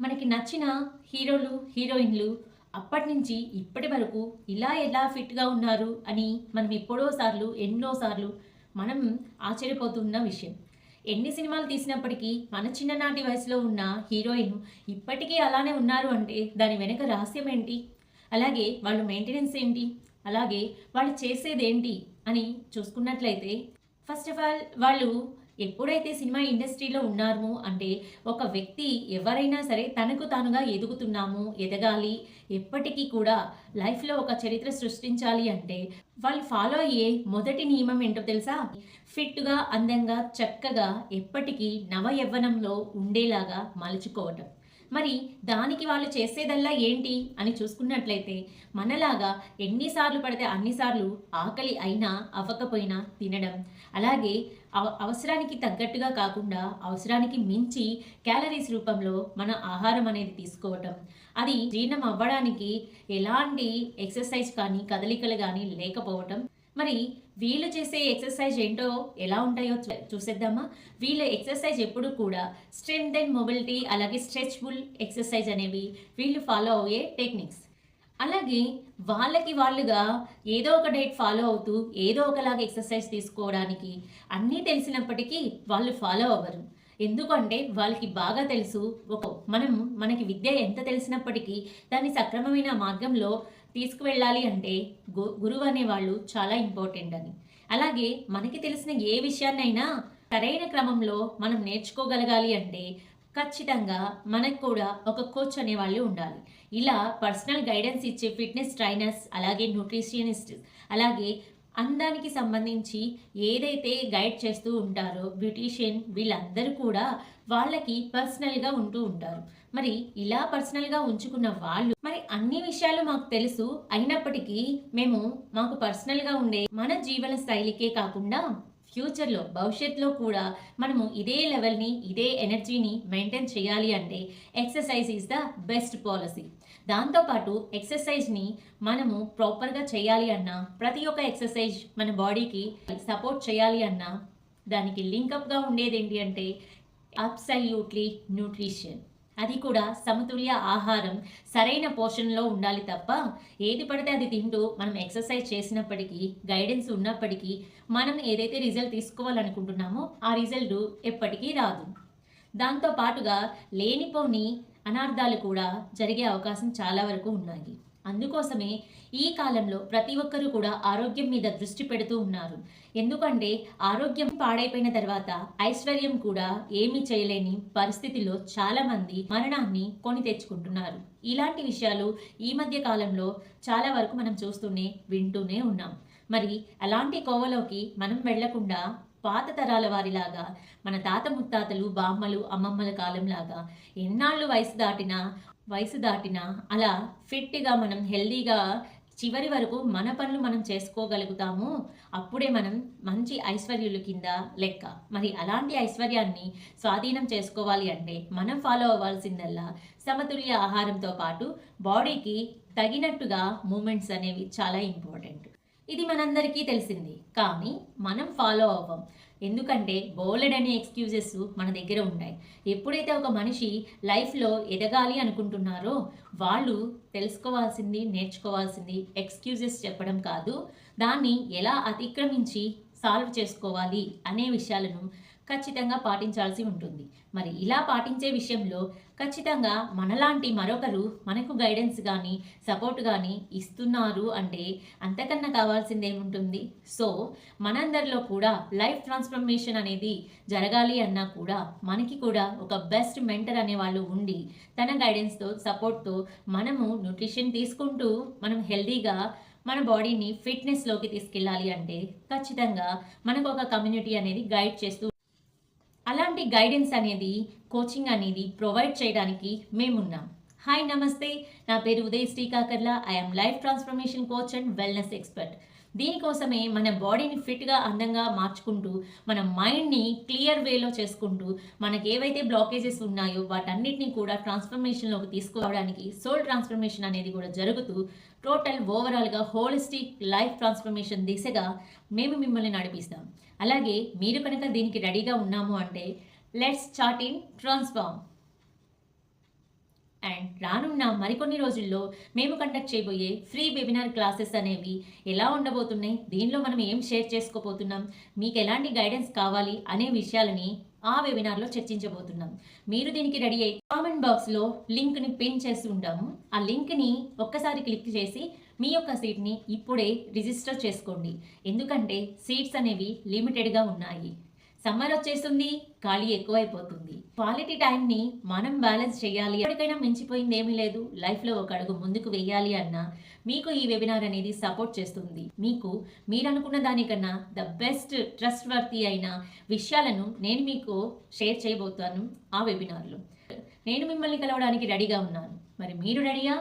మనకి నచ్చిన హీరోలు, హీరోయిన్‌లు అప్పటినుంచి ఇప్పటి వరకు ఇలా ఎలా ఫిట్‌గా ఉన్నారు అని మనం ఎన్నో సార్లు మనం ఆశ్చర్యపోతున్న విషయం. ఎన్ని సినిమాలు తీసినప్పటికీ మన చిన్ననాటి వయసులో ఉన్న హీరోయిన్ ఇప్పటికీ అలానే ఉన్నారు అంటే దాని వెనక రహస్యం ఏంటి? అలాగే వాళ్ళు మెయింటెనెన్స్ ఏంటి? అలాగే వాళ్ళు చేసేదేంటి అని చూసుకున్నట్లయితే ఫస్ట్ ఆఫ్ ఆల్ వాళ్ళు ఎప్పుడైతే సినిమా ఇండస్ట్రీలో ఉన్నాము అంటే ఒక వ్యక్తి ఎవరైనా సరే తనకు తానుగా ఎదుగుతున్నాము, ఎదగాలి, ఎప్పటికీ కూడా లైఫ్‌లో ఒక చరిత్ర సృష్టించాలి అంటే వాళ్ళు ఫాలో అయ్యే మొదటి నియమం ఏంటో తెలుసా? ఫిట్‌గా, అందంగా, చక్కగా ఎప్పటికీ నవ యవ్వనంలో ఉండేలాగా మలుచుకోవటం. మరి దానికి వాళ్ళు చేసేదల్లా ఏంటి అని చూసుకున్నట్లయితే మనలాగా ఎన్నిసార్లు పడితే అన్నిసార్లు ఆకలి అయినా అవ్వకపోయినా తినడం, అలాగే అవసరానికి తగ్గట్టుగా కాకుండా అవసరానికి మించి క్యాలరీస్ రూపంలో మన ఆహారం అనేది తీసుకోవటం, అది జీర్ణం అవ్వడానికి ఎలాంటి ఎక్సర్సైజ్ కానీ కదలికలు కానీ లేకపోవటం. మరి వీళ్ళు చేసే ఎక్సర్సైజ్ ఏంటో ఎలా ఉంటాయో చూసేద్దామా? వీళ్ళ ఎక్సర్సైజ్ ఎప్పుడు కూడా స్ట్రెంగ్త్ అండ్ మొబిలిటీ అలాగే స్ట్రెచ్బుల్ ఎక్సర్సైజ్ అనేవి వీళ్ళు ఫాలో అయ్యే టెక్నిక్స్. అలాగే వాళ్ళకి వాళ్ళుగా ఏదో ఒక డైట్ ఫాలో అవుతూ ఏదో ఒకలాగా ఎక్సర్సైజ్ తీసుకోవడానికి అన్నీ తెలిసినప్పటికీ వాళ్ళు ఫాలో అవ్వరు. ఎందుకంటే వాళ్ళకి బాగా తెలుసు మనకి విద్య ఎంత తెలిసినప్పటికీ దాన్ని సక్రమమైన మార్గంలో తీసుకువెళ్ళాలి అంటే గురువు అనేవాళ్ళు చాలా ఇంపార్టెంట్ అని. అలాగే మనకి తెలిసిన ఏ విషయాన్నైనా సరైన క్రమంలో మనం నేర్చుకోగలగాలి అంటే ఖచ్చితంగా మనకు కూడా ఒక కోచ్ అనేవాళ్ళు ఉండాలి. ఇలా పర్సనల్ గైడెన్స్ ఇచ్చే ఫిట్నెస్ ట్రైనర్స్, అలాగే న్యూట్రిషనిస్ట్, అలాగే అందానికి సంబంధించి ఏదైతే గైడ్ చేస్తూ ఉంటారో బ్యూటీషియన్, వీళ్ళందరూ కూడా వాళ్ళకి పర్సనల్గా ఉంటూ ఉంటారు. మరి ఇలా పర్సనల్గా ఉంచుకున్న వాళ్ళు మరి అన్ని విషయాలు మాకు తెలుసు అయినప్పటికీ మాకు పర్సనల్గా ఉండే మన జీవన శైలికే కాకుండా ఫ్యూచర్లో భవిష్యత్తులో కూడా మనము ఇదే లెవెల్ని ఇదే ఎనర్జీని మెయింటైన్ చేయాలి అంటే exercise is the best policy. దాంతోపాటు ఎక్సర్సైజ్ని మనము ప్రాపర్గా చేయాలి అన్నా, ప్రతి ఒక్క ఎక్సర్సైజ్ మన బాడీకి సపోర్ట్ చేయాలి అన్నా దానికి లింకప్గా ఉండేది ఏంటి అంటే అబ్సల్యూట్లీ న్యూట్రిషన్. అది కూడా సమతుల్య ఆహారం సరైన పోషణలో ఉండాలి తప్ప ఏది పడితే అది తింటూ మనం ఎక్సర్సైజ్ చేసినప్పటికీ గైడెన్స్ ఉన్నప్పటికీ మనం ఏదైతే రిజల్ట్ తీసుకోవాలనుకుంటున్నామో ఆ రిజల్ట్ ఎప్పటికీ రాదు. దాంతో పాటుగా లేనిపోని అనార్థాలు కూడా జరిగే అవకాశం చాలా వరకు ఉన్నాయి. అందుకోసమే ఈ కాలంలో ప్రతి ఒక్కరూ కూడా ఆరోగ్యం మీద దృష్టి పెడుతూ ఉన్నారు. ఎందుకంటే ఆరోగ్యం పాడైపోయిన తర్వాత ఐశ్వర్యం కూడా ఏమీ చేయలేని పరిస్థితిలో చాలామంది మరణాన్ని కొని తెచ్చుకుంటున్నారు. ఇలాంటి విషయాలు ఈ మధ్య కాలంలో చాలా వరకు మనం వింటూనే ఉన్నాం. మరి అలాంటి కోవలోకి మనం వెళ్లకుండా పాత తరాల వారిలాగా మన తాత ముత్తాతలు, బామ్మలు, అమ్మమ్మల కాలంలాగా ఎన్నాళ్ళు వయసు దాటినా అలా ఫిట్గా మనం హెల్దీగా చివరి వరకు మన పనులు మనం చేసుకోగలుగుతాము. అప్పుడే మనం మంచి ఐశ్వర్యుల కింద లెక్క. మరి అలాంటి ఐశ్వర్యాన్ని స్వాధీనం చేసుకోవాలి అంటే మనం ఫాలో అవ్వాల్సిందల్లా సమతుల్య ఆహారంతో పాటు బాడీకి తగినట్టుగా మూమెంట్స్ అనేవి చాలా ఇంపార్టెంట్. ఇది మనందరికీ తెలిసింది, కానీ మనం ఫాలో అవ్వం. ఎందుకంటే బోలెడనే ఎక్స్క్యూజెస్ మన దగ్గర ఉంటాయి. ఎప్పుడైతే ఒక మనిషి లైఫ్లో ఎదగాలి అనుకుంటున్నారో వాళ్ళు నేర్చుకోవాల్సింది ఎక్స్క్యూజెస్ చెప్పడం కాదు, దాన్ని ఎలా అతిక్రమించి సాల్వ్ చేసుకోవాలి అనే విషయాలను ఖచ్చితంగా పాటించాల్సి ఉంటుంది. మరి ఇలా పాటించే విషయంలో ఖచ్చితంగా మనలాంటి మరొకరు మనకు గైడెన్స్ కానీ సపోర్ట్ కానీ ఇస్తున్నారు అంటే అంతకన్నా కావాల్సింది ఏముంటుంది? సో మనందరిలో కూడా లైఫ్ ట్రాన్స్ఫర్మేషన్ అనేది జరగాలి అన్నా కూడా మనకి కూడా ఒక బెస్ట్ మెంటర్ అనేవాళ్ళు ఉండి తన గైడెన్స్తో సపోర్ట్తో మనము న్యూట్రిషన్ తీసుకుంటూ మనం హెల్దీగా మన బాడీని ఫిట్నెస్లోకి తీసుకెళ్ళాలి అంటే ఖచ్చితంగా మనకు ఒక కమ్యూనిటీ అనేది గైడ్ చేస్తూ అలాంటి గైడెన్స్ అనేది కోచింగ్ అనేది ప్రొవైడ్ చేయడానికి మేమున్నాం. హాయ్ నమస్తే, నా పేరు Uday Srikakarla. I'm life transformation coach and wellness expert. దీనికోసమే మన బాడీని ఫిట్గా అందంగా మార్చుకుంటూ మన మైండ్ని క్లియర్ వేలో చేసుకుంటూ మనకి ఏవైతే బ్లాకేజెస్ ఉన్నాయో వాటన్నిటిని కూడా ట్రాన్స్ఫర్మేషన్లోకి తీసుకోవడానికి సోల్ ట్రాన్స్ఫర్మేషన్ అనేది కూడా జరుగుతూ టోటల్ ఓవరాల్గా హోలిస్టిక్ లైఫ్ ట్రాన్స్ఫర్మేషన్ దిశగా మేము మిమ్మల్ని నడిపిస్తాం. అలాగే మీరు కనుక దీనికి రెడీగా ఉన్నాము అంటే let's start in transform. And రానున్న మరికొన్ని రోజుల్లో మేము కండక్ట్ చేయబోయే ఫ్రీ వెబినార్ క్లాసెస్ అనేవి ఎలా ఉండబోతున్నాయి, దీనిలో మనం ఏం షేర్ చేసుకోబోతున్నాం, మీకు ఎలాంటి గైడెన్స్ కావాలి అనే విషయాలని ఆ వెబినార్లో చర్చించబోతున్నాం. మీరు దీనికి రెడీ అయ్యి కామెంట్ బాక్స్లో లింక్ని పిన్ చేసి ఉంటాము. ఆ లింక్ని ఒక్కసారి క్లిక్ చేసి మీ యొక్క సీట్ని ఇప్పుడే రిజిస్టర్ చేసుకోండి. ఎందుకంటే సీట్స్ అనేవి లిమిటెడ్గా ఉన్నాయి. సమ్మర్ వచ్చేస్తుంది, ఖాళీ ఎక్కువైపోతుంది. క్వాలిటీ టైంని మనం బ్యాలెన్స్ చేయాలి. ఎప్పటికైనా మించిపోయింది ఏమీ లేదు. లైఫ్లో ఒక అడుగు ముందుకు వేయాలి అన్నా మీకు ఈ వెబినార్ అనేది సపోర్ట్ చేస్తుంది. మీకు మీరు అనుకున్న దానికన్నా ద బెస్ట్ ట్రస్ట్ వర్తీ అయిన విషయాలను నేను మీకు షేర్ చేయబోతాను ఆ వెబినార్లో. నేను మిమ్మల్ని కలవడానికి రెడీగా ఉన్నాను. మరి మీరు రెడీయా?